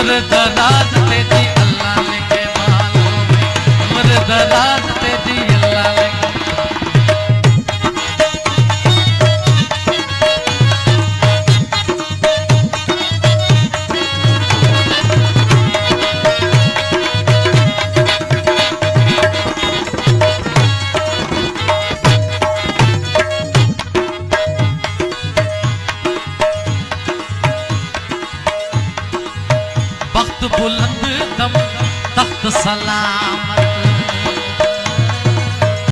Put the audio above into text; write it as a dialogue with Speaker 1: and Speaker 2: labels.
Speaker 1: उम्र दराज तेरी अल्लाह लेके मालूम है, उम्र दराज तेरी अल्लाह लेके। वक्त बुलंद दम तख्त सलामत,